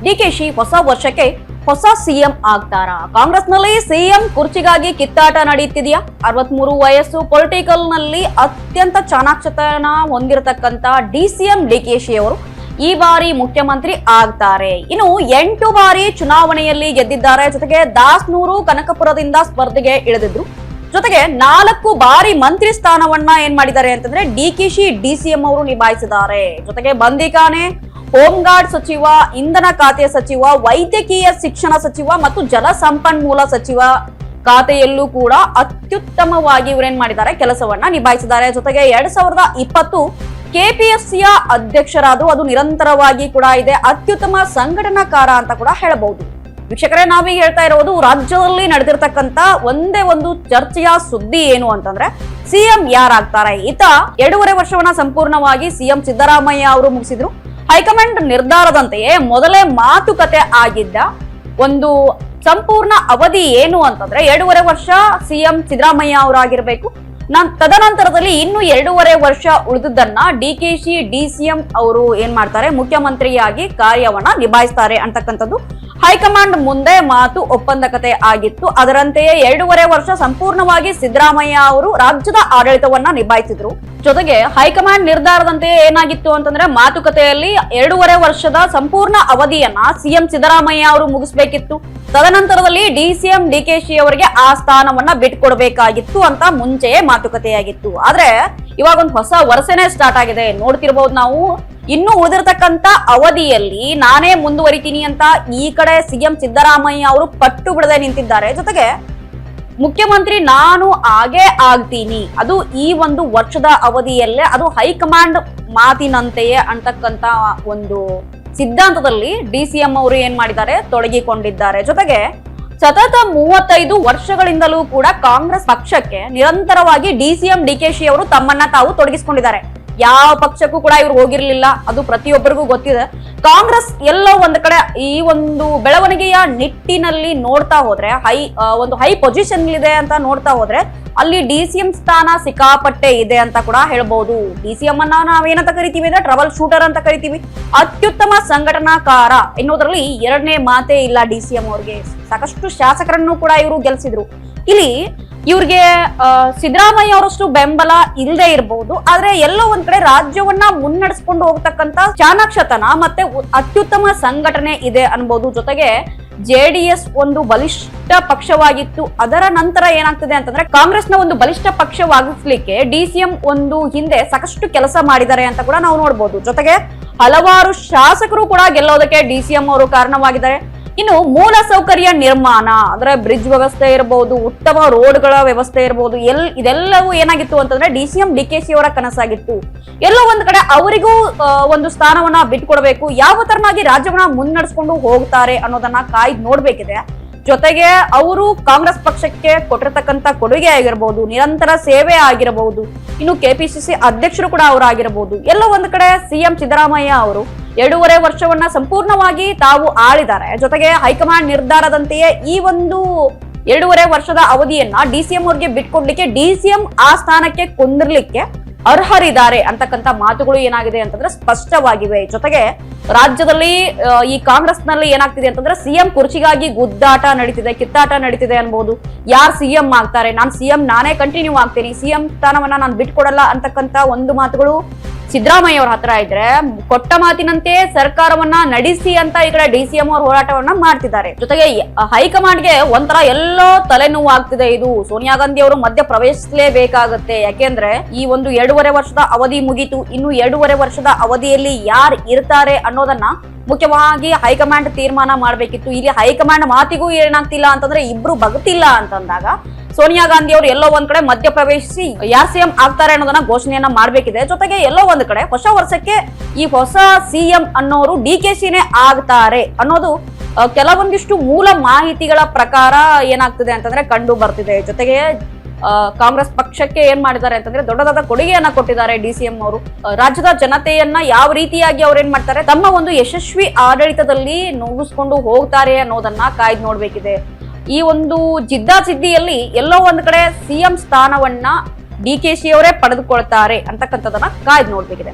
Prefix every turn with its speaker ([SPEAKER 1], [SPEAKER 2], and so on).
[SPEAKER 1] ಡಿಕೆಶಿ ಹೊಸ ವರ್ಷಕ್ಕೆ ಹೊಸ ಸಿಎಂ ಆಗ್ತಾರಾ? ಕಾಂಗ್ರೆಸ್ನಲ್ಲಿ ಸಿಎಂ ಕುರ್ಚಿಗಾಗಿ ಕಿತ್ತಾಟ ನಡೆಯುತ್ತಿದೆಯಾ? 63 ವಯಸ್ಸು, ಪೊಲಿಟಿಕಲ್ ನಲ್ಲಿ ಅತ್ಯಂತ ಚಾಣಾಕ್ಷತನ ಹೊಂದಿರತಕ್ಕಂತ ಡಿಸಿಎಂ ಡಿಕೆಶಿ ಅವರು ಈ ಬಾರಿ ಮುಖ್ಯಮಂತ್ರಿ ಆಗ್ತಾರೆ. ಇನ್ನು 8 ಬಾರಿ ಚುನಾವಣೆಯಲ್ಲಿ ಗೆದ್ದಿದ್ದಾರೆ. ಜೊತೆಗೆ ದಾಸನೂರು ಕನಕಪುರದಿಂದ ಸ್ಪರ್ಧೆಗೆ ಇಳಿದಿದ್ರು. ಜೊತೆಗೆ 4 ಬಾರಿ ಮಂತ್ರಿ ಸ್ಥಾನವನ್ನ ಏನ್ ಮಾಡಿದ್ದಾರೆ ಅಂತಂದ್ರೆ ಡಿಕೆಶಿ ಡಿಸಿಎಂ ಅವರು ನಿಭಾಯಿಸಿದ್ದಾರೆ. ಜೊತೆಗೆ ಬಂದಿಖಾನೆ, ಹೋಮ್ ಗಾರ್ಡ್ ಸಚಿವ, ಇಂಧನ ಖಾತೆ ಸಚಿವ, ವೈದ್ಯಕೀಯ ಶಿಕ್ಷಣ ಸಚಿವ ಮತ್ತು ಜಲಸಂಪನ್ಮೂಲ ಸಚಿವ ಖಾತೆಯಲ್ಲೂ ಕೂಡ ಅತ್ಯುತ್ತಮವಾಗಿ ಇವರೇನ್ ಮಾಡಿದ್ದಾರೆ, ಕೆಲಸವನ್ನ ನಿಭಾಯಿಸಿದ್ದಾರೆ. ಜೊತೆಗೆ 2020 ಕೆಪಿಎಸ್ಸಿಯ ಅಧ್ಯಕ್ಷರಾದ್ರು. ಅದು ನಿರಂತರವಾಗಿ ಕೂಡ ಇದೆ. ಅತ್ಯುತ್ತಮ ಸಂಘಟನಾಕಾರ ಅಂತ ಕೂಡ ಹೇಳಬಹುದು. ವೀಕ್ಷಕರೇ, ನಾವೀಗ ಹೇಳ್ತಾ ಇರೋದು ರಾಜ್ಯದಲ್ಲಿ ನಡೆದಿರ್ತಕ್ಕಂತ ಒಂದೇ ಒಂದು ಚರ್ಚೆಯ ಸುದ್ದಿ ಏನು ಅಂತಂದ್ರೆ ಸಿಎಂ ಯಾರಾಗ್ತಾರೆ. ಈತ 2.5 ವರ್ಷವನ್ನ ಸಂಪೂರ್ಣವಾಗಿ ಸಿಎಂ ಸಿದ್ದರಾಮಯ್ಯ ಅವರು ಮುಗಿಸಿದ್ರು. ಹೈಕಮಾಂಡ್ ನಿರ್ಧಾರದಂತೆಯೇ ಮೊದಲೇ ಮಾತುಕತೆ ಆಗಿದ್ದ ಒಂದು ಸಂಪೂರ್ಣ ಅವಧಿ ಏನು ಅಂತಂದ್ರೆ 2.5 ವರ್ಷ ಸಿಎಂ ಸಿದ್ದರಾಮಯ್ಯ ಅವರಾಗಿರ್ಬೇಕು. ತದನಂತರದಲ್ಲಿ ಇನ್ನು 2.5 ವರ್ಷ ಉಳಿದುದನ್ನ ಡಿಕೆಶಿ ಡಿಸಿಎಂ ಅವರು ಏನ್ ಮಾಡ್ತಾರೆ, ಮುಖ್ಯಮಂತ್ರಿಯಾಗಿ ಕಾರ್ಯವನ್ನ ನಿಭಾಯಿಸ್ತಾರೆ ಅಂತಕ್ಕಂಥದ್ದು ಹೈಕಮಾಂಡ್ ಮುಂದೆ ಮಾತು ಒಪ್ಪಂದಕತೆ ಆಗಿತ್ತು. ಅದರಂತೆಯೇ 2.5 ವರ್ಷ ಸಂಪೂರ್ಣವಾಗಿ ಸಿದ್ದರಾಮಯ್ಯ ಅವರು ರಾಜ್ಯದ ಆಡಳಿತವನ್ನ ನಿಭಾಯಿಸಿದ್ರು. ಜೊತೆಗೆ ಹೈಕಮಾಂಡ್ ನಿರ್ಧಾರದಂತೆ ಏನಾಗಿತ್ತು ಅಂತಂದ್ರೆ ಮಾತುಕತೆಯಲ್ಲಿ 2.5 ವರ್ಷದ ಸಂಪೂರ್ಣ ಅವಧಿಯನ್ನ ಸಿಎಂ ಸಿದ್ದರಾಮಯ್ಯ ಅವರು ಮುಗಿಸ್ಬೇಕಿತ್ತು. ತದನಂತರದಲ್ಲಿ ಡಿಸಿಎಂ ಡಿಕೆಶಿ ಅವರಿಗೆ ಆ ಸ್ಥಾನವನ್ನ ಬಿಟ್ಕೊಡ್ಬೇಕಾಗಿತ್ತು ಅಂತ ಮುಂಚೆಯೇ ಮಾತುಕತೆಯಾಗಿತ್ತು. ಆದ್ರೆ ಇವಾಗ ಒಂದು ಹೊಸ ವರ್ಷನೇ ಸ್ಟಾರ್ಟ್ ಆಗಿದೆ. ನೋಡ್ತಿರ್ಬಹುದು ನಾವು, ಇನ್ನು ಉಳಿದಿರ್ತಕ್ಕಂತ ಅವಧಿಯಲ್ಲಿ ನಾನೇ ಮುಂದುವರಿತೀನಿ ಅಂತ ಈ ಕಡೆ ಸಿಎಂ ಸಿದ್ದರಾಮಯ್ಯ ಅವರು ಪಟ್ಟು ಬಿಡದೆ ನಿಂತಿದ್ದಾರೆ. ಜೊತೆಗೆ ಮುಖ್ಯಮಂತ್ರಿ ನಾನು ಆಗೇ ಆಗ್ತೀನಿ, ಅದು ಈ ಒಂದು ವರ್ಷದ ಅವಧಿಯಲ್ಲೇ, ಅದು ಹೈಕಮಾಂಡ್ ಮಾತಿನಂತೆಯೇ ಅಂತಕ್ಕಂತ ಒಂದು ಸಿದ್ಧಾಂತದಲ್ಲಿ ಡಿಸಿಎಂ ಅವರು ಏನ್ ಮಾಡಿದ್ದಾರೆ, ತೊಡಗಿಕೊಂಡಿದ್ದಾರೆ. ಜೊತೆಗೆ ಸತತ 35 ವರ್ಷಗಳಿಂದಲೂ ಕೂಡ ಕಾಂಗ್ರೆಸ್ ಪಕ್ಷಕ್ಕೆ ನಿರಂತರವಾಗಿ ಡಿಸಿಎಂ ಡಿಕೆಶಿ ಅವರು ತಮ್ಮನ್ನ ತಾವು ತೊಡಗಿಸಿಕೊಂಡಿದ್ದಾರೆ. ಯಾವ ಪಕ್ಷಕ್ಕೂ ಕೂಡ ಇವ್ರು ಹೋಗಿರ್ಲಿಲ್ಲ, ಅದು ಪ್ರತಿಯೊಬ್ಬರಿಗೂ ಗೊತ್ತಿದೆ. ಕಾಂಗ್ರೆಸ್ ಎಲ್ಲೋ ಒಂದ್ ಕಡೆ ಈ ಒಂದು ಬೆಳವಣಿಗೆಯ ನಿಟ್ಟಿನಲ್ಲಿ ನೋಡ್ತಾ ಹೋದ್ರೆ ಒಂದು ಹೈ ಪೊಸಿಷನ್ ಇದೆ ಅಂತ ನೋಡ್ತಾ ಹೋದ್ರೆ ಅಲ್ಲಿ ಡಿಸಿಎಂ ಸ್ಥಾನ ಸಿಕ್ಕಾಪಟ್ಟೆ ಇದೆ ಅಂತ ಕೂಡ ಹೇಳ್ಬಹುದು. ಡಿಸಿಎಂ ಅನ್ನ ನಾವೇನಂತ ಕರಿತೀವಿ ಅಂದ್ರೆ ಟ್ರಬಲ್ ಶೂಟರ್ ಅಂತ ಕರಿತೀವಿ. ಅತ್ಯುತ್ತಮ ಸಂಘಟನಾಕಾರ ಎನ್ನುವುದರಲ್ಲಿ ಎರಡನೇ ಮಾತೇ ಇಲ್ಲ. ಡಿಸಿಎಂ ಅವ್ರಿಗೆ ಸಾಕಷ್ಟು ಶಾಸಕರನ್ನು ಕೂಡ ಇವರು ಗೆಲ್ಸಿದ್ರು. ಇಲ್ಲಿ ಇವ್ರಿಗೆ ಸಿದ್ದರಾಮಯ್ಯ ಅವರಷ್ಟು ಬೆಂಬಲ ಇಲ್ಲದೆ ಇರಬಹುದು, ಆದ್ರೆ ಎಲ್ಲೋ ಒಂದ್ ಕಡೆ ರಾಜ್ಯವನ್ನ ಮುನ್ನಡೆಸ್ಕೊಂಡು ಹೋಗ್ತಕ್ಕಂತ ಚಾಣಾಕ್ಷತನ ಮತ್ತೆ ಅತ್ಯುತ್ತಮ ಸಂಘಟನೆ ಇದೆ ಅನ್ಬಹುದು. ಜೊತೆಗೆ ಜೆಡಿಎಸ್ ಒಂದು ಬಲಿಷ್ಠ ಪಕ್ಷವಾಗಿತ್ತು. ಅದರ ನಂತರ ಏನಾಗ್ತದೆ ಅಂತಂದ್ರೆ ಕಾಂಗ್ರೆಸ್ನ ಒಂದು ಬಲಿಷ್ಠ ಪಕ್ಷವಾಗಿಸ್ಲಿಕ್ಕೆ ಡಿಸಿಎಂ ಒಂದು ಹಿಂದೆ ಸಾಕಷ್ಟು ಕೆಲಸ ಮಾಡಿದ್ದಾರೆ ಅಂತ ಕೂಡ ನಾವು ನೋಡ್ಬೋದು. ಜೊತೆಗೆ ಹಲವಾರು ಶಾಸಕರು ಕೂಡ ಗೆಲ್ಲೋದಕ್ಕೆ ಡಿಸಿಎಂ ಅವರು ಕಾರಣವಾಗಿದ್ದಾರೆ. ಇನ್ನು ಮೂಲ ಸೌಕರ್ಯ ನಿರ್ಮಾಣ ಅಂದ್ರೆ ಬ್ರಿಡ್ಜ್ ವ್ಯವಸ್ಥೆ ಇರಬಹುದು, ಉತ್ತಮ ರೋಡ್ಗಳ ವ್ಯವಸ್ಥೆ ಇರಬಹುದು, ಇದೆಲ್ಲವೂ ಏನಾಗಿತ್ತು ಅಂತಂದ್ರೆ ಡಿಸಿಎಂ ಡಿಕೆಶಿ ಅವರ ಕನಸಾಗಿತ್ತು. ಎಲ್ಲೋ ಒಂದ್ ಕಡೆ ಅವರಿಗೂ ಒಂದು ಸ್ಥಾನವನ್ನ ಬಿಟ್ಕೊಡ್ಬೇಕು, ಯಾವ ತರನಾಗಿ ರಾಜ್ಯವನ್ನ ಮುನ್ನಡೆಸ್ಕೊಂಡು ಹೋಗ್ತಾರೆ ಅನ್ನೋದನ್ನ ಕಾಯ್ದು ನೋಡ್ಬೇಕಿದೆ. ಜೊತೆಗೆ ಅವರು ಕಾಂಗ್ರೆಸ್ ಪಕ್ಷಕ್ಕೆ ಕೊಟ್ಟಿರ್ತಕ್ಕಂತ ಕೊಡುಗೆ ಆಗಿರಬಹುದು, ನಿರಂತರ ಸೇವೆ ಆಗಿರಬಹುದು, ಇನ್ನು ಕೆಪಿಸಿಸಿ ಅಧ್ಯಕ್ಷರು ಕೂಡ ಅವರಾಗಿರಬಹುದು. ಎಲ್ಲೋ ಒಂದ್ ಕಡೆ ಸಿಎಂ ಸಿದ್ದರಾಮಯ್ಯ ಅವರು 2.5 ವರ್ಷವನ್ನ ಸಂಪೂರ್ಣವಾಗಿ ತಾವು ಆಳಿದ್ದಾರೆ. ಜೊತೆಗೆ ಹೈಕಮಾಂಡ್ ನಿರ್ಧಾರದಂತೆಯೇ ಈ ಒಂದು 2.5 ವರ್ಷದ ಅವಧಿಯನ್ನ ಡಿಸಿಎಂ ಅವರಿಗೆ ಬಿಟ್ಕೊಡ್ಲಿಕ್ಕೆ, ಡಿಸಿಎಂ ಆ ಸ್ಥಾನಕ್ಕೆ ಕುಂದಿರ್ಲಿಕ್ಕೆ ಅರ್ಹರಿದ್ದಾರೆ ಅಂತಕ್ಕಂಥ ಮಾತುಗಳು ಏನಾಗಿದೆ ಅಂತಂದ್ರೆ ಸ್ಪಷ್ಟವಾಗಿವೆ. ಜೊತೆಗೆ ರಾಜ್ಯದಲ್ಲಿ ಈ ಕಾಂಗ್ರೆಸ್ ನಲ್ಲಿ ಏನಾಗ್ತಿದೆ ಅಂತಂದ್ರೆ ಸಿಎಂ ಕುರ್ಚಿಗಾಗಿ ಗುದ್ದಾಟ ನಡೀತಿದೆ, ಕಿತ್ತಾಟ ನಡೀತಿದೆ ಅನ್ಬಹುದು. ಯಾರು ಸಿಎಂ ಆಗ್ತಾರೆ, ನಾನು ಸಿಎಂ ನಾನೇ ಕಂಟಿನ್ಯೂ ಆಗ್ತೀನಿ, ಸಿಎಂ ಸ್ಥಾನವನ್ನ ನಾನು ಬಿಟ್ಕೊಡಲ್ಲ ಅಂತಕ್ಕಂತ ಒಂದು ಮಾತುಗಳು ಸಿದ್ದರಾಮಯ್ಯ ಅವ್ರ ಹತ್ರ ಇದ್ರೆ, ಕೊಟ್ಟ ಮಾತಿನಂತೆ ಸರ್ಕಾರವನ್ನ ನಡೆಸಿ ಅಂತ ಈ ಕಡೆ ಡಿಸಿಎಂ ಅವ್ರ ಹೋರಾಟವನ್ನ ಮಾಡ್ತಿದ್ದಾರೆ. ಜೊತೆಗೆ ಹೈಕಮಾಂಡ್ಗೆ ಒಂಥರ ಎಲ್ಲೋ ತಲೆನೋವು ಆಗ್ತಿದೆ. ಇದು ಸೋನಿಯಾ ಗಾಂಧಿ ಅವರು ಮಧ್ಯ ಪ್ರವೇಶಿಸಲೇಬೇಕಾಗತ್ತೆ. ಯಾಕೆಂದ್ರೆ ಈ ಒಂದು 2.5 ವರ್ಷದ ಅವಧಿ ಮುಗೀತು. ಇನ್ನು 2.5 ವರ್ಷದ ಅವಧಿಯಲ್ಲಿ ಯಾರು ಇರ್ತಾರೆ ಅನ್ನೋದನ್ನ ಮುಖ್ಯವಾಗಿ ಹೈಕಮಾಂಡ್ ತೀರ್ಮಾನ ಮಾಡ್ಬೇಕಿತ್ತು. ಇಲ್ಲಿ ಹೈಕಮಾಂಡ್ ಮಾತಿಗೂ ಏನಾಗ್ತಿಲ್ಲ ಅಂತಂದ್ರೆ ಇಬ್ರು ಬಗ್ತಿಲ್ಲ ಅಂತಂದಾಗ ಸೋನಿಯಾ ಗಾಂಧಿ ಅವರು ಎಲ್ಲೋ ಒಂದ್ ಕಡೆ ಮಧ್ಯ ಪ್ರವೇಶಿಸಿ ಯಾರು ಸಿಎಂ ಆಗ್ತಾರೆ ಅನ್ನೋದನ್ನ ಘೋಷಣೆಯನ್ನ ಮಾಡ್ಬೇಕಿದೆ. ಜೊತೆಗೆ ಎಲ್ಲೋ ಒಂದ್ ಕಡೆ ಹೊಸ ವರ್ಷಕ್ಕೆ ಈ ಹೊಸ ಸಿಎಂ ಅನ್ನೋರು ಡಿಕೆಶಿನೇ ಆಗ್ತಾರೆ ಅನ್ನೋದು ಕೆಲವೊಂದಿಷ್ಟು ಮೂಲ ಮಾಹಿತಿಗಳ ಪ್ರಕಾರ ಏನಾಗ್ತಿದೆ ಅಂತಂದ್ರೆ ಕಂಡು ಬರ್ತಿದೆ. ಜೊತೆಗೆ ಕಾಂಗ್ರೆಸ್ ಪಕ್ಷಕ್ಕೆ ಏನ್ ಮಾಡಿದ್ದಾರೆ ಅಂತಂದ್ರೆ ದೊಡ್ಡದಾದ ಕೊಡುಗೆಯನ್ನ ಕೊಟ್ಟಿದ್ದಾರೆ ಡಿಸಿಎಂ ಅವರು. ರಾಜ್ಯದ ಜನತೆಯನ್ನ ಯಾವ ರೀತಿಯಾಗಿ ಅವ್ರು ಏನ್ ಮಾಡ್ತಾರೆ, ತಮ್ಮ ಒಂದು ಯಶಸ್ವಿ ಆಡಳಿತದಲ್ಲಿ ನುಗ್ಗಿಸ್ಕೊಂಡು ಹೋಗ್ತಾರೆ ಅನ್ನೋದನ್ನ ಕಾಯ್ದು ನೋಡ್ಬೇಕಿದೆ. ಈ ಒಂದು ಜಿದ್ದಾಜಿದ್ದಿಯಲ್ಲಿ ಎಲ್ಲೋ ಒಂದ್ ಕಡೆ ಸಿಎಂ ಸ್ಥಾನವನ್ನ ಡಿಕೆಶಿ ಅವರೇ ಪಡೆದುಕೊಳ್ತಾರೆ ಅಂತಕ್ಕಂಥದನ್ನ ಕಾಯ್ದು ನೋಡ್ಬೇಕಿದೆ.